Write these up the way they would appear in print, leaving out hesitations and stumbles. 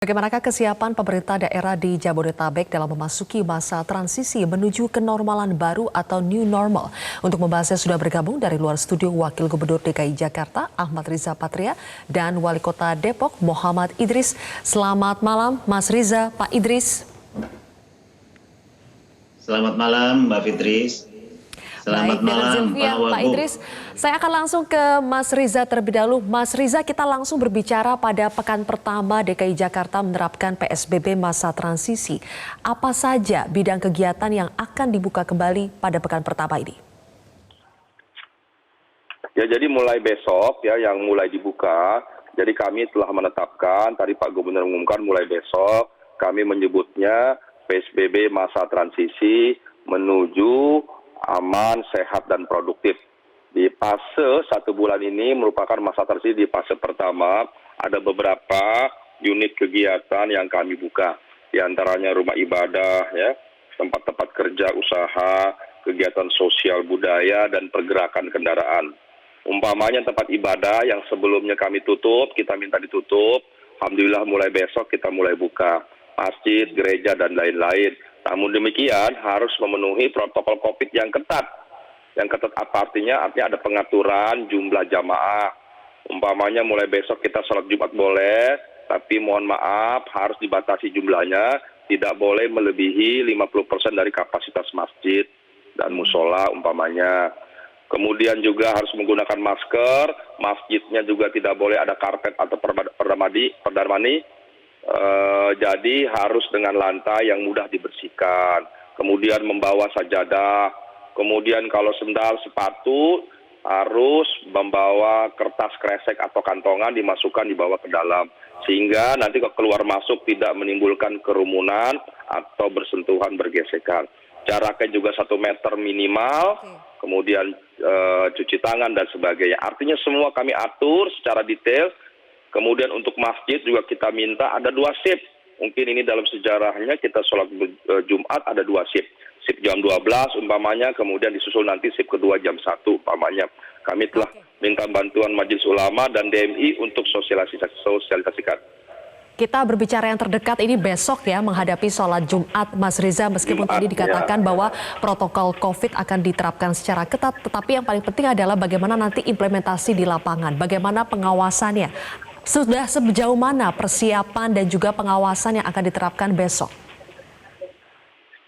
Bagaimanakah kesiapan pemerintah daerah di Jabodetabek dalam memasuki masa transisi menuju kenormalan baru atau new normal? Untuk membahasnya sudah bergabung dari luar studio Wakil Gubernur DKI Jakarta Ahmad Riza Patria dan Wali Kota Depok Muhammad Idris. Selamat malam Mas Riza, Pak Idris. Selamat malam Mbak Fitri. Selamat malam Pak Idris. Saya akan langsung ke Mas Riza terlebih dahulu. Mas Riza, kita langsung berbicara pada pekan pertama DKI Jakarta menerapkan PSBB masa transisi. Apa saja bidang kegiatan yang akan dibuka kembali pada pekan pertama ini? Ya, jadi mulai besok ya yang mulai dibuka. Jadi kami telah menetapkan, tadi Pak Gubernur mengumumkan mulai besok kami menyebutnya PSBB masa transisi menuju aman, sehat, dan produktif. Di fase 1 bulan ini merupakan masa transisi. Di fase pertama ada beberapa unit kegiatan yang kami buka. Di antaranya rumah ibadah, ya, tempat-tempat kerja, usaha, kegiatan sosial budaya, dan pergerakan kendaraan. Umpamanya tempat ibadah yang sebelumnya kami tutup, kita minta ditutup. Alhamdulillah mulai besok kita mulai buka. Masjid, gereja, dan lain-lain. Namun demikian harus memenuhi protokol COVID yang ketat. Yang ketat apa artinya? Artinya ada pengaturan jumlah jamaah. Umpamanya mulai besok kita sholat Jumat boleh, tapi mohon maaf harus dibatasi jumlahnya. Tidak boleh melebihi 50% dari kapasitas masjid dan musola umpamanya. Kemudian juga harus menggunakan masker. Masjidnya juga tidak boleh ada karpet atau perdamani. Jadi harus dengan lantai yang mudah dibersihkan. Kemudian membawa sajadah. Kemudian kalau sendal, sepatu harus membawa kertas kresek atau kantongan dimasukkan dibawa ke dalam. Sehingga nanti keluar masuk tidak menimbulkan kerumunan atau bersentuhan bergesekan. Jaraknya juga 1 meter minimal. Kemudian cuci tangan dan sebagainya. Artinya semua kami atur secara detail. Kemudian untuk masjid juga kita minta ada 2 shift. Mungkin ini dalam sejarahnya kita sholat Jumat ada 2 shift. Shift jam 12 umpamanya, kemudian disusul nanti shift kedua jam 1 umpamanya. Kami telah minta bantuan Majelis Ulama dan DMI untuk sosialisasikan. Kita berbicara yang terdekat ini besok ya menghadapi sholat Jumat, Mas Riza. Meskipun tadi dikatakan bahwa protokol COVID akan diterapkan secara ketat, tetapi yang paling penting adalah bagaimana nanti implementasi di lapangan, bagaimana pengawasannya. Sudah sejauh mana persiapan dan juga pengawasan yang akan diterapkan besok?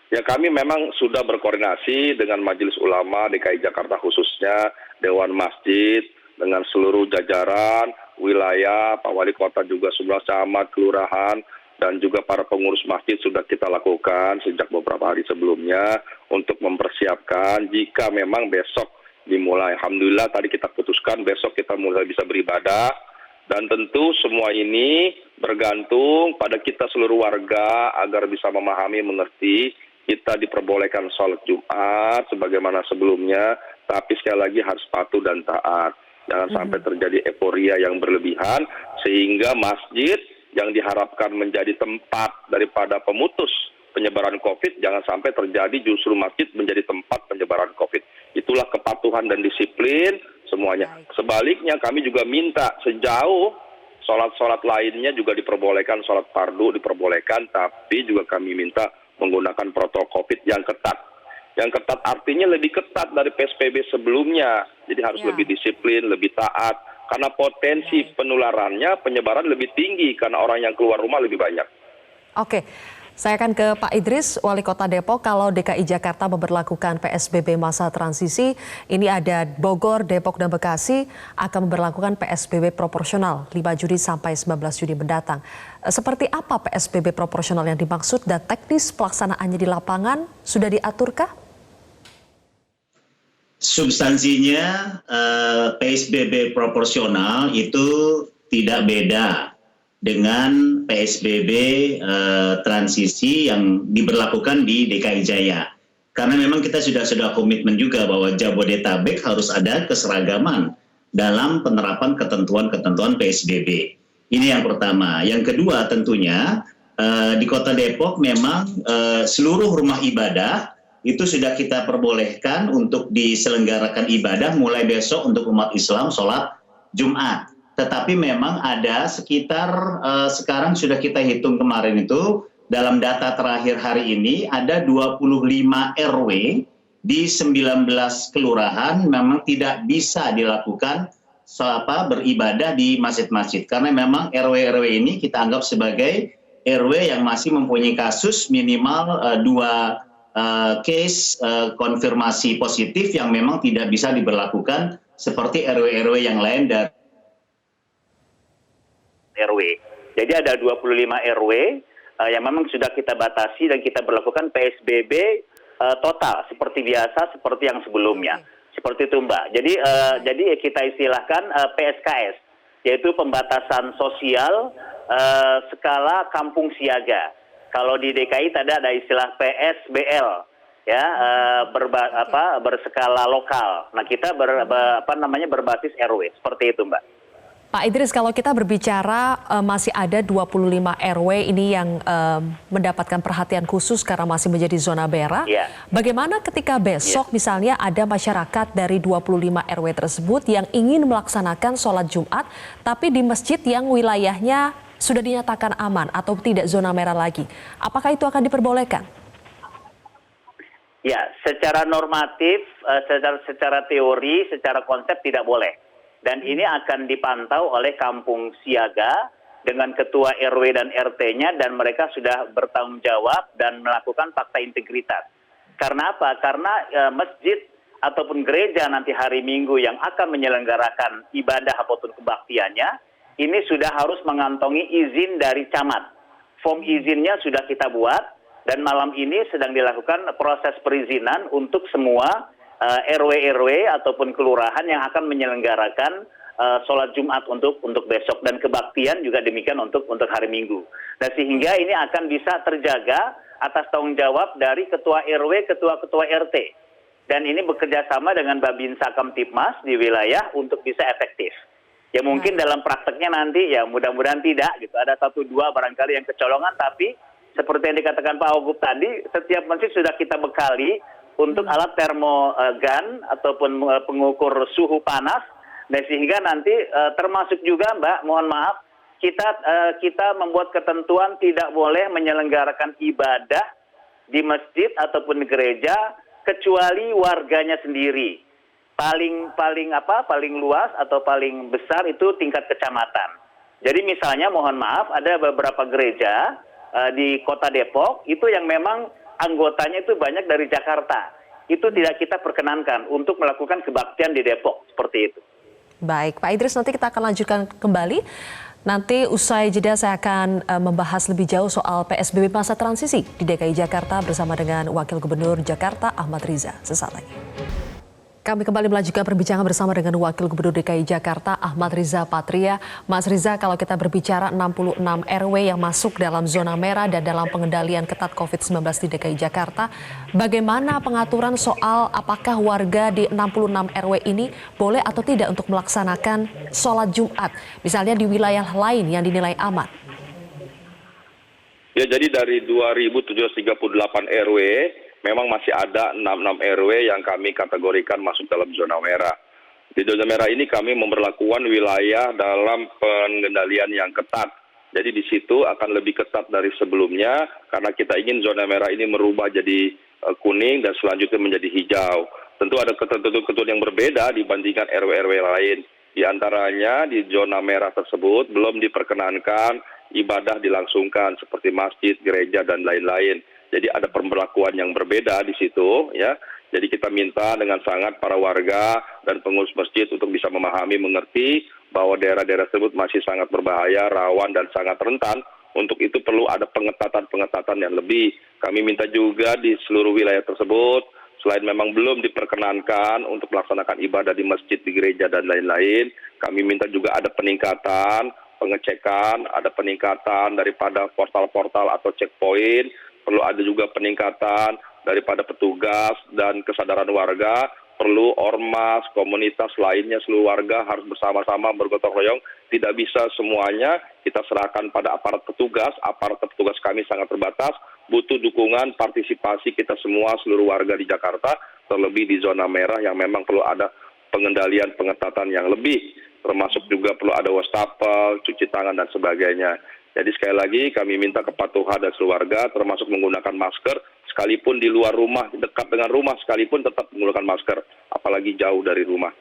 Ya, kami memang sudah berkoordinasi dengan Majelis Ulama DKI Jakarta khususnya, Dewan Masjid, dengan seluruh jajaran, wilayah, Pak Wali Kota juga semua camat, kelurahan, dan juga para pengurus masjid sudah kita lakukan sejak beberapa hari sebelumnya untuk mempersiapkan jika memang besok dimulai. Alhamdulillah tadi kita putuskan besok kita mulai bisa beribadah. Dan tentu semua ini bergantung pada kita seluruh warga agar bisa memahami, mengerti. Kita diperbolehkan sholat Jumat sebagaimana sebelumnya, tapi sekali lagi harus patuh dan taat. Jangan sampai terjadi euforia yang berlebihan, sehingga masjid yang diharapkan menjadi tempat daripada pemutus penyebaran COVID, jangan sampai terjadi justru masjid menjadi tempat penyebaran COVID. Itulah kepatuhan dan disiplin semuanya. Sebaliknya kami juga minta sejauh sholat-sholat lainnya juga diperbolehkan, sholat fardu diperbolehkan, tapi juga kami minta menggunakan protokol COVID yang ketat. Yang ketat artinya lebih ketat dari PSBB sebelumnya. Jadi harus lebih disiplin, lebih taat. Karena potensi penularannya, penyebaran lebih tinggi karena orang yang keluar rumah lebih banyak. Oke. Saya akan ke Pak Idris, Wali Kota Depok. Kalau DKI Jakarta memberlakukan PSBB masa transisi, ini ada Bogor, Depok, dan Bekasi akan memberlakukan PSBB proporsional 5 Juni sampai 19 Juni mendatang. Seperti apa PSBB proporsional yang dimaksud dan teknis pelaksanaannya di lapangan sudah diaturkah? Substansinya PSBB proporsional itu tidak beda dengan PSBB transisi yang diberlakukan di DKI Jaya. Karena memang kita sudah komitmen juga bahwa Jabodetabek harus ada keseragaman dalam penerapan ketentuan-ketentuan PSBB. Ini yang pertama. Yang kedua tentunya di Kota Depok memang seluruh rumah ibadah itu sudah kita perbolehkan untuk diselenggarakan ibadah mulai besok untuk umat Islam sholat Jumat. tetapi memang ada sekitar sekarang sudah kita hitung kemarin itu dalam data terakhir hari ini ada 25 RW di 19 kelurahan memang tidak bisa dilakukan beribadah di masjid-masjid karena memang RW-RW ini kita anggap sebagai RW yang masih mempunyai kasus minimal 2 case konfirmasi positif yang memang tidak bisa diberlakukan seperti RW-RW yang lain dari RW. Jadi ada 25 RW yang memang sudah kita batasi dan kita berlakukan PSBB total seperti biasa seperti yang sebelumnya. Seperti itu Mbak. Jadi kita istilahkan PSKS, yaitu pembatasan sosial skala kampung siaga. Kalau di DKI tadi ada istilah PSBL, ya berskala lokal. Nah kita berbasis RW seperti itu Mbak. Pak Idris, kalau kita berbicara masih ada 25 RW ini yang mendapatkan perhatian khusus karena masih menjadi zona merah. Yeah. Bagaimana ketika besok misalnya ada masyarakat dari 25 RW tersebut yang ingin melaksanakan sholat Jumat, tapi di masjid yang wilayahnya sudah dinyatakan aman atau tidak zona merah lagi. Apakah itu akan diperbolehkan? Ya, secara normatif, secara teori, secara konsep tidak boleh. Dan ini akan dipantau oleh kampung siaga dengan ketua RW dan RT-nya dan mereka sudah bertanggung jawab dan melakukan fakta integritas. Karena apa? Karena masjid ataupun gereja nanti hari Minggu yang akan menyelenggarakan ibadah ataupun kebaktiannya, ini sudah harus mengantongi izin dari camat. Form izinnya sudah kita buat dan malam ini sedang dilakukan proses perizinan untuk semua RW-RW ataupun kelurahan yang akan menyelenggarakan sholat Jumat untuk besok dan kebaktian juga demikian untuk hari Minggu. Nah sehingga ini akan bisa terjaga atas tanggung jawab dari ketua RW, ketua-ketua RT. Dan ini bekerja sama dengan Babinsa Kamtipmas di wilayah untuk bisa efektif. Ya mungkin dalam prakteknya nanti ya mudah-mudahan tidak gitu. Ada 1-2 barangkali yang kecolongan, tapi seperti yang dikatakan Pak Wagub tadi, setiap masjid sudah kita bekali untuk alat termogan ataupun pengukur suhu panas, dan sehingga nanti termasuk juga Mbak, mohon maaf, kita membuat ketentuan tidak boleh menyelenggarakan ibadah di masjid ataupun gereja kecuali warganya sendiri. Paling luas atau paling besar itu tingkat kecamatan. Jadi misalnya mohon maaf ada beberapa gereja di Kota Depok itu yang memang anggotanya itu banyak dari Jakarta. Itu tidak kita perkenankan untuk melakukan kebaktian di Depok, seperti itu. Baik, Pak Idris, nanti kita akan lanjutkan kembali. Nanti usai jeda saya akan membahas lebih jauh soal PSBB masa transisi di DKI Jakarta bersama dengan Wakil Gubernur Jakarta Ahmad Riza. Sesaat lagi. Kami kembali melanjutkan perbincangan bersama dengan Wakil Gubernur DKI Jakarta Ahmad Riza Patria. Mas Riza, kalau kita berbicara 66 RW yang masuk dalam zona merah dan dalam pengendalian ketat COVID-19 di DKI Jakarta, bagaimana pengaturan soal apakah warga di 66 RW ini boleh atau tidak untuk melaksanakan sholat Jumat, misalnya di wilayah lain yang dinilai aman? Ya, jadi dari 2.738 RW, memang masih ada 66 RW yang kami kategorikan masuk dalam zona merah. Di zona merah ini kami memberlakukan wilayah dalam pengendalian yang ketat. Jadi di situ akan lebih ketat dari sebelumnya karena kita ingin zona merah ini merubah jadi kuning dan selanjutnya menjadi hijau. Tentu ada ketentuan yang berbeda dibandingkan RW-RW lain. Di antaranya di zona merah tersebut belum diperkenankan ibadah dilangsungkan seperti masjid, gereja, dan lain-lain. Jadi ada pemberlakuan yang berbeda di situ, ya. Jadi kita minta dengan sangat para warga dan pengurus masjid untuk bisa memahami, mengerti bahwa daerah-daerah tersebut masih sangat berbahaya, rawan, dan sangat rentan. Untuk itu perlu ada pengetatan yang lebih. Kami minta juga di seluruh wilayah tersebut, selain memang belum diperkenankan untuk melaksanakan ibadah di masjid, di gereja, dan lain-lain, kami minta juga ada peningkatan, pengecekan, ada peningkatan daripada portal-portal atau checkpoint. Perlu ada juga peningkatan daripada petugas dan kesadaran warga, perlu ormas, komunitas lainnya, seluruh warga harus bersama-sama bergotong royong. Tidak bisa semuanya kita serahkan pada aparat petugas kami sangat terbatas, butuh dukungan partisipasi kita semua seluruh warga di Jakarta, terlebih di zona merah yang memang perlu ada pengendalian pengetatan yang lebih. termasuk juga perlu ada wastafel, cuci tangan dan sebagainya. Jadi sekali lagi kami minta kepatuhan dan keluarga termasuk menggunakan masker, sekalipun di luar rumah, dekat dengan rumah sekalipun tetap menggunakan masker, apalagi jauh dari rumah.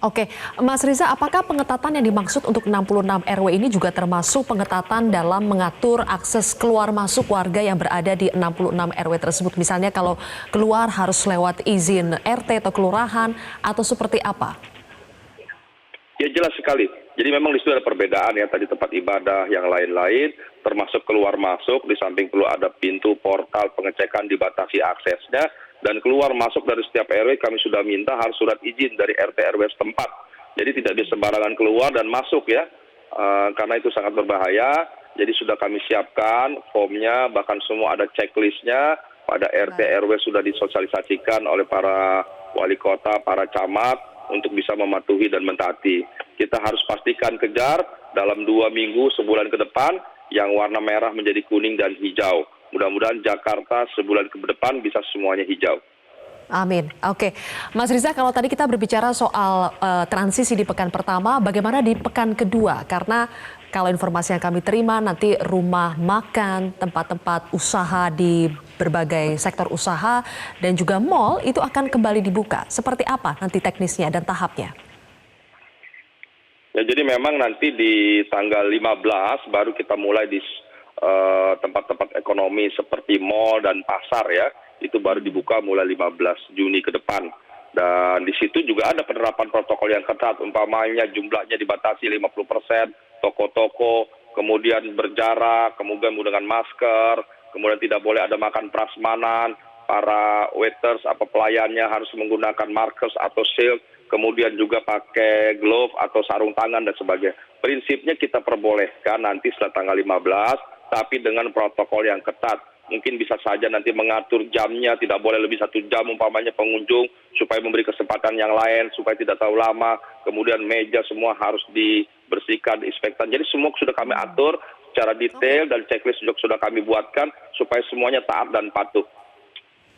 Oke, Mas Riza, apakah pengetatan yang dimaksud untuk 66 RW ini juga termasuk pengetatan dalam mengatur akses keluar masuk warga yang berada di 66 RW tersebut? Misalnya kalau keluar harus lewat izin RT atau kelurahan atau seperti apa? Ya jelas sekali. Jadi memang di situ ada perbedaan ya, tadi tempat ibadah, yang lain-lain, termasuk keluar masuk, di samping perlu ada pintu, portal, pengecekan, dibatasi aksesnya, dan keluar masuk dari setiap RW kami sudah minta harus surat izin dari RT RW setempat. Jadi tidak bisa sembarangan keluar dan masuk ya, karena itu sangat berbahaya. Jadi sudah kami siapkan formnya, bahkan semua ada checklistnya, pada RT RW sudah disosialisasikan oleh para wali kota, para camat, untuk bisa mematuhi dan mentaati. Kita harus pastikan kejar dalam 2 minggu, sebulan ke depan, yang warna merah menjadi kuning dan hijau. Mudah-mudahan Jakarta sebulan ke depan bisa semuanya hijau. Amin. Oke, Mas Riza, kalau tadi kita berbicara soal transisi di pekan pertama, bagaimana di pekan kedua? Karena kalau informasi yang kami terima, nanti rumah makan, tempat-tempat usaha di berbagai sektor usaha, dan juga mal itu akan kembali dibuka. Seperti apa nanti teknisnya dan tahapnya? Ya, jadi memang nanti di tanggal 15 baru kita mulai di tempat-tempat ekonomi seperti mal dan pasar ya, itu baru dibuka mulai 15 Juni ke depan. Dan di situ juga ada penerapan protokol yang ketat, umpamanya jumlahnya dibatasi 50%, toko-toko, kemudian berjarak, kemudian menggunakan masker, kemudian tidak boleh ada makan prasmanan, para waiters atau pelayannya harus menggunakan markers atau shield, kemudian juga pakai glove atau sarung tangan dan sebagainya. Prinsipnya kita perbolehkan nanti setelah tanggal 15, tapi dengan protokol yang ketat. Mungkin bisa saja nanti mengatur jamnya, tidak boleh lebih 1 jam umpamanya pengunjung, supaya memberi kesempatan yang lain, supaya tidak terlalu lama. Kemudian meja semua harus dibersihkan, diinspektan. Jadi semua sudah kami atur secara detail dan checklist juga sudah kami buatkan, supaya semuanya taat dan patuh.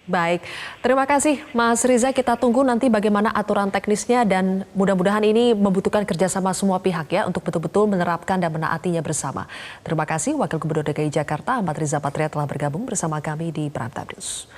Baik, terima kasih Mas Riza. Kita tunggu nanti bagaimana aturan teknisnya dan mudah-mudahan ini membutuhkan kerjasama semua pihak ya untuk betul-betul menerapkan dan menaatinya bersama. Terima kasih Wakil Gubernur DKI Jakarta Ahmad Riza Patria telah bergabung bersama kami di Prime Time News.